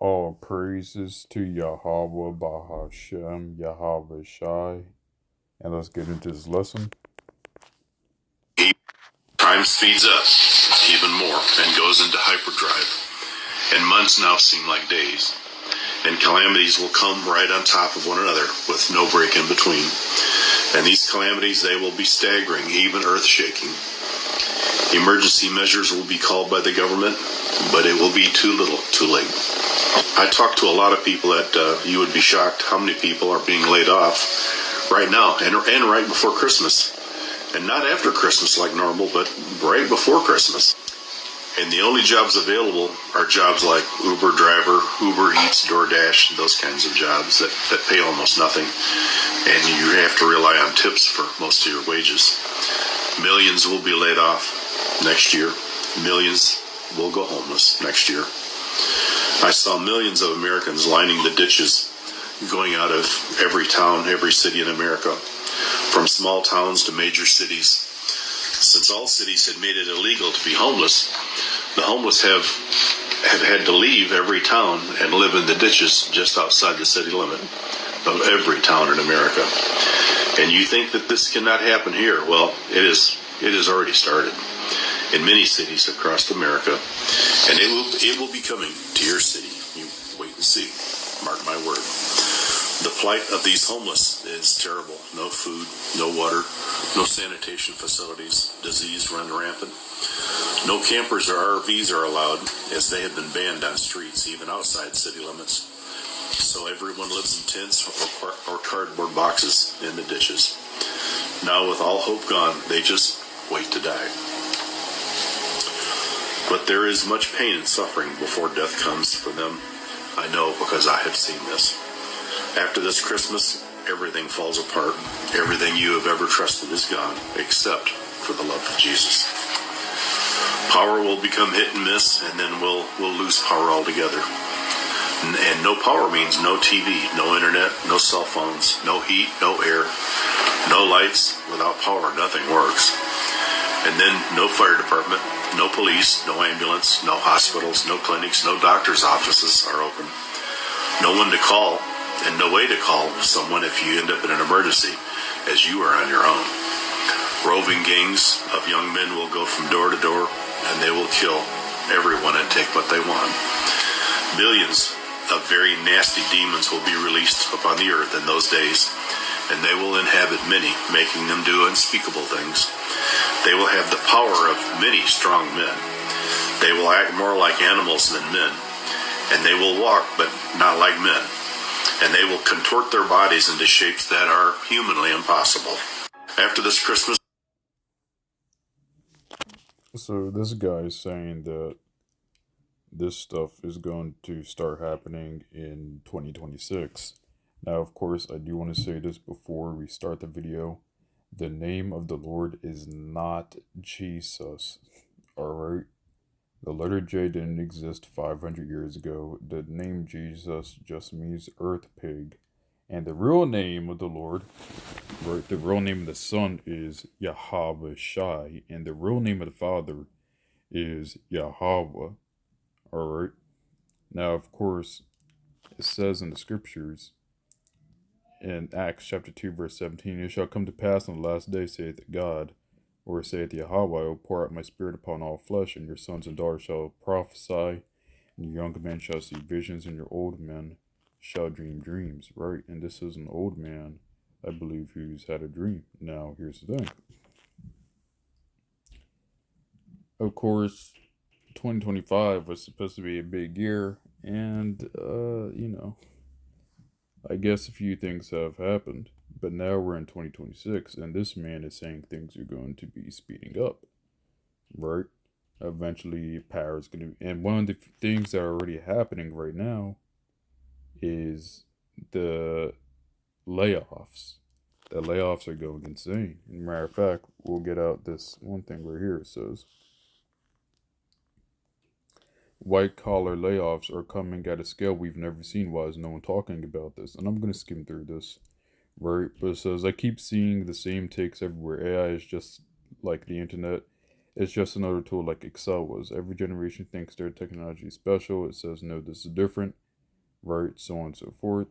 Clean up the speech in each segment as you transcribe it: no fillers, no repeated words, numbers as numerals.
All praises to Yahweh Bahashem, Yahweh Shai. And let's get into this lesson. Time speeds up even more and goes into hyperdrive. And months now seem like days. And calamities will come right on top of one another with no break in between. And these calamities, they will be staggering, even earth-shaking. Emergency measures will be called by the government, but it will be too little, too late. I talked to a lot of people that you would be shocked how many people are being laid off right now and right before Christmas. And not after Christmas like normal, but right before Christmas. And the only jobs available are jobs like Uber driver, Uber Eats, DoorDash, those kinds of jobs that pay almost nothing. And you have to rely on tips for most of your wages. Millions will be laid off next year. Millions will go homeless next year. I saw millions of Americans lining the ditches going out of every town, every city in America, from small towns to major cities. Since all cities had made it illegal to be homeless, the homeless have had to leave every town and live in the ditches just outside the city limit of every town in America. And you think that this cannot happen here? Well, it has already started in many cities across America, and it will be coming to your city. You wait and see. Mark my word. The plight of these homeless is terrible. No food, no water, no sanitation facilities. Disease run rampant. No campers or RVs are allowed, as they have been banned on streets, even outside city limits. So everyone lives in tents or cardboard boxes in the ditches. Now, with all hope gone, they just wait to die. But there is much pain and suffering before death comes for them. I know, because I have seen this. After this Christmas, everything falls apart. Everything you have ever trusted is gone, except for the love of Jesus. Power will become hit and miss, and then we'll lose power altogether. And no power means no TV, no internet, no cell phones, no heat, no air, no lights. Without power, nothing works. And then no fire department, no police, no ambulance, no hospitals, no clinics, no doctor's offices are open. No one to call, and no way to call someone if you end up in an emergency, as you are on your own. Roving gangs of young men will go from door to door, and they will kill everyone and take what they want. Billions of very nasty demons will be released upon the earth in those days, and they will inhabit many, making them do unspeakable things. They will have the power of many strong men. They will act more like animals than men, and they will walk, but not like men. And they will contort their bodies into shapes that are humanly impossible. After this Christmas... So this guy is saying that this stuff is going to start happening in 2026. Now, of course, I do want to say this before we start the video. The name of the Lord is not Jesus. Alright? The letter J didn't exist 500 years ago. The name Jesus just means earth pig. And the real name of the Lord, right, the real name of the Son is Yahweh Shai. And the real name of the Father is Yahweh. Alright? Now, of course, it says in the scriptures, in Acts chapter 2, verse 17, it shall come to pass on the last day, saith God, or saith Yahweh, I will pour out my spirit upon all flesh, and your sons and daughters shall prophesy, and your young men shall see visions, and your old men shall dream dreams. Right? And this is an old man, I believe, who's had a dream. Now, here's the thing. Of course, 2025 was supposed to be a big year, and, I guess a few things have happened, but now we're in 2026, and this man is saying things are going to be speeding up, right? Eventually, power is going to... And one of the things that are already happening right now is the layoffs. The layoffs are going insane. As a matter of fact, we'll get out this one thing right here. It says, white-collar layoffs are coming at a scale we've never seen. Why is no one talking about this? And I'm going to skim through this, right? But it says, I keep seeing the same takes everywhere. AI is just like the internet. It's just another tool like Excel was. Every generation thinks their technology is special. It says, no, this is different. right? So on and so forth.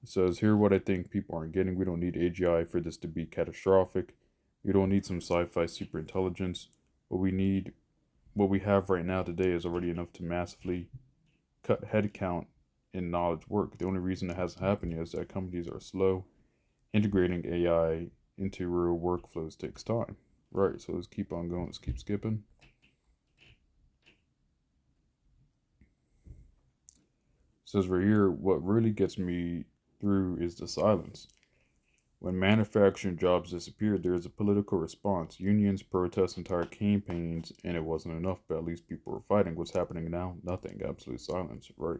It says here what I think people aren't getting. We don't need AGI for this to be catastrophic. We don't need some sci-fi super intelligence. What we have right now today is already enough to massively cut headcount in knowledge work. The only reason it hasn't happened yet is that companies are slow. Integrating AI into real workflows takes time. Right, so let's keep on going. Let's keep skipping. It says right here, what really gets me through is the silence. When manufacturing jobs disappeared, there is a political response. Unions, protests, entire campaigns, and it wasn't enough, but at least people were fighting. What's happening now? Nothing. Absolute silence. Right.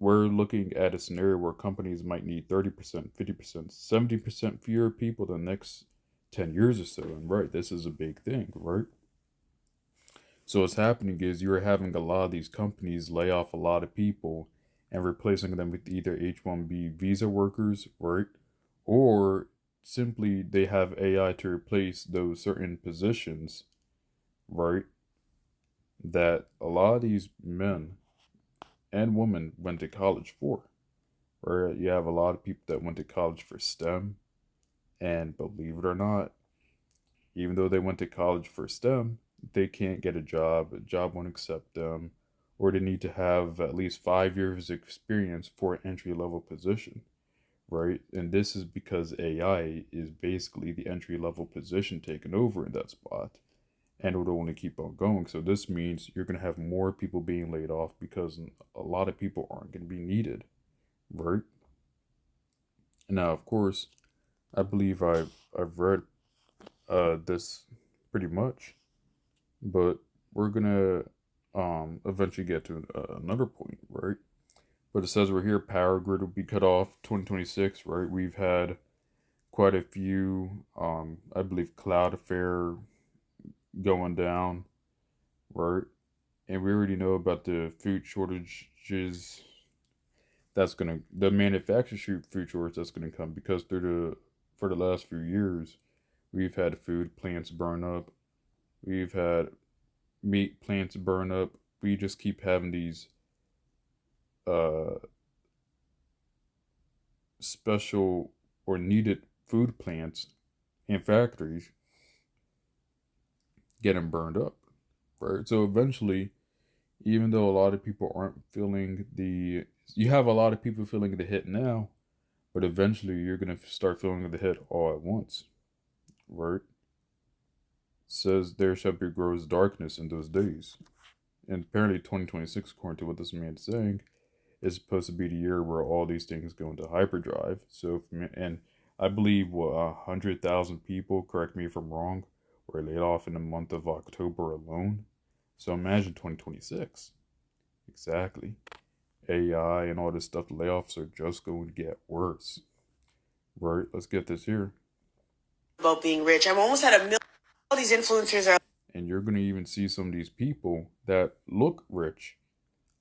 We're looking at a scenario where companies might need 30%, 50%, 70% fewer people the next 10 years or so. And right, this is a big thing, right? So what's happening is you're having a lot of these companies lay off a lot of people and replacing them with either H-1B visa workers, right? Or simply they have AI to replace those certain positions, right? That a lot of these men and women went to college for. Right? You have a lot of people that went to college for STEM, and believe it or not, even though they went to college for STEM, they can't get a job won't accept them, or they need to have at least 5 years experience for an entry level position, right? And this is because AI is basically the entry level position taken over in that spot, and it would only keep on going. So this means you're going to have more people being laid off because a lot of people aren't going to be needed, right? Now, of course, I believe I've read this pretty much, but we're gonna eventually get to another point, right? But it says we're here, power grid will be cut off 2026, right? We've had quite a few, I believe, Cloudflare going down, right? And we already know about the food shortages the manufactured food shortage that's gonna come because for the last few years, we've had food plants burn up. We've had meat plants burn up. We just keep having these uh, special or needed food plants and factories getting burned up, right? So eventually, even though a lot of people aren't feeling you have a lot of people feeling the hit now, but eventually you're gonna start feeling the hit all at once, right? Says there shall be gross darkness in those days. And apparently 2026, according to what this man is saying, is supposed to be the year where all these things go into hyperdrive. So, and I believe 100,000 people, correct me if I'm wrong, were laid off in the month of October alone. So imagine 2026. Exactly. AI and all this stuff, the layoffs are just going to get worse. Right, let's get this here. About being rich. I'm almost at 1 million. All these influencers are. And you're going to even see some of these people that look rich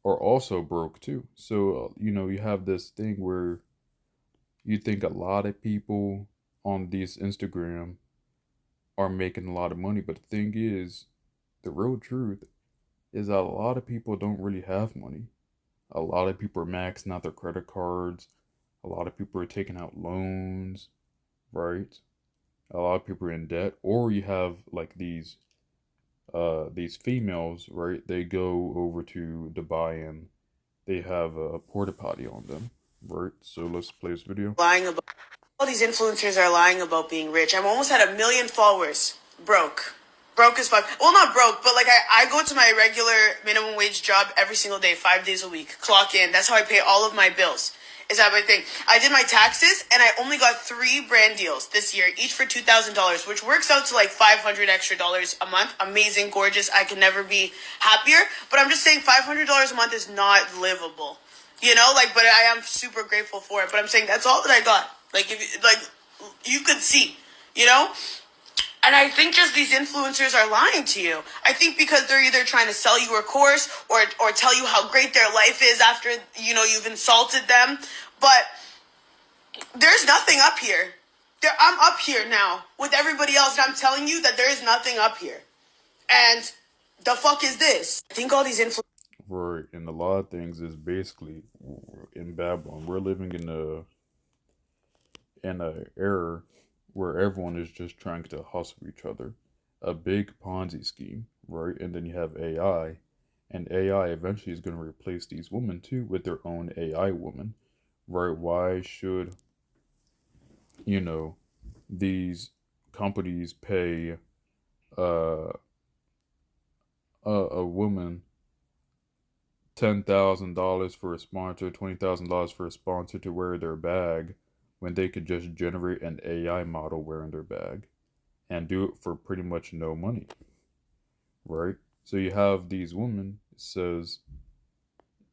are also broke too. So, you have this thing where you think a lot of people on this Instagram are making a lot of money. But the thing is, the real truth is that a lot of people don't really have money. A lot of people are maxing out their credit cards. A lot of people are taking out loans, right? A lot of people are in debt. Or you have like these females, right? They go over to Dubai and they have a porta potty on them, right? So let's play this video. Lying about. All these influencers are lying about being rich. I'm almost at 1 million followers. Broke as fuck. Well, not broke, but like I go to my regular minimum wage job every single day, 5 days a week. Clock in. That's how I pay all of my bills. Is that my thing? I did my taxes and I only got 3 brand deals this year, each for $2,000, which works out to like $500 extra a month. Amazing, gorgeous. I can never be happier. But I'm just saying $500 a month is not livable. But I am super grateful for it. But I'm saying that's all that I got. Like, you could see, And I think just these influencers are lying to you. I think because they're either trying to sell you a course or tell you how great their life is after, you've insulted them. But there's nothing up here. I'm up here now with everybody else, and I'm telling you that there is nothing up here. And The fuck is this? I think all these influencers. Right, and a lot of things is basically in Babylon. We're living in a era where everyone is just trying to hustle each other. A big Ponzi scheme, right? And then you have AI, and AI eventually is going to replace these women too with their own AI woman, right? Why should, you know, these companies pay uh, a woman $10,000 for a sponsor, $20,000 for a sponsor to wear their bag when they could just generate an AI model wearing their bag and do it for pretty much no money, right? So you have these women, it says,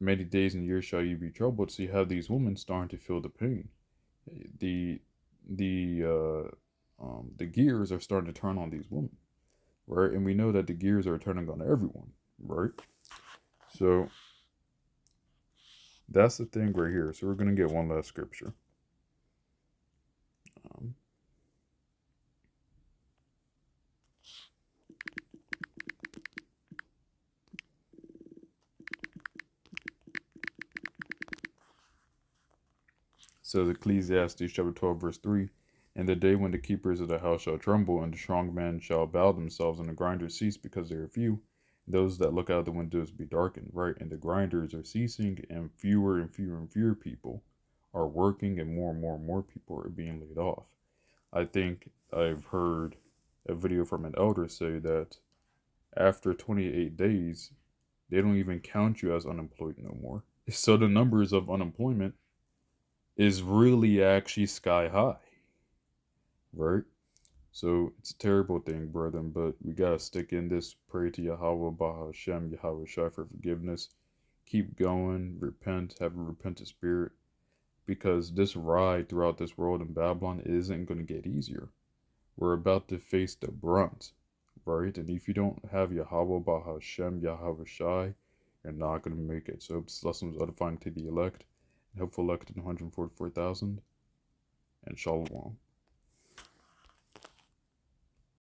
many days and years shall you be troubled. So you have these women starting to feel the pain. The the the gears are starting to turn on these women, right? And we know that the gears are turning on everyone, right? So that's the thing right here. So we're gonna get one last scripture. Um, says Ecclesiastes chapter 12 verse 3, and the day when the keepers of the house shall tremble, and the strong men shall bow themselves, and the grinders cease because they are few. Those that look out of the windows be darkened, right? And the grinders are ceasing, and fewer and fewer and fewer people are working, and more people are being laid off. I think I've heard a video from an elder say that after 28 days, they don't even count you as unemployed no more. So the numbers of unemployment is really actually sky high, right? So it's a terrible thing, brethren, but we gotta stick in this, pray to Yahweh, Bahashem, Yahweh Shai for forgiveness. Keep going, repent, have a repentant spirit, because this ride throughout this world in Babylon isn't going to get easier. We're about to face the brunt, right? And if you don't have Yahweh, Bahashem, Yahweh Shai, you're not going to make it. So this lesson was edifying to the elect, and hopeful elected 144,000, and Shalom.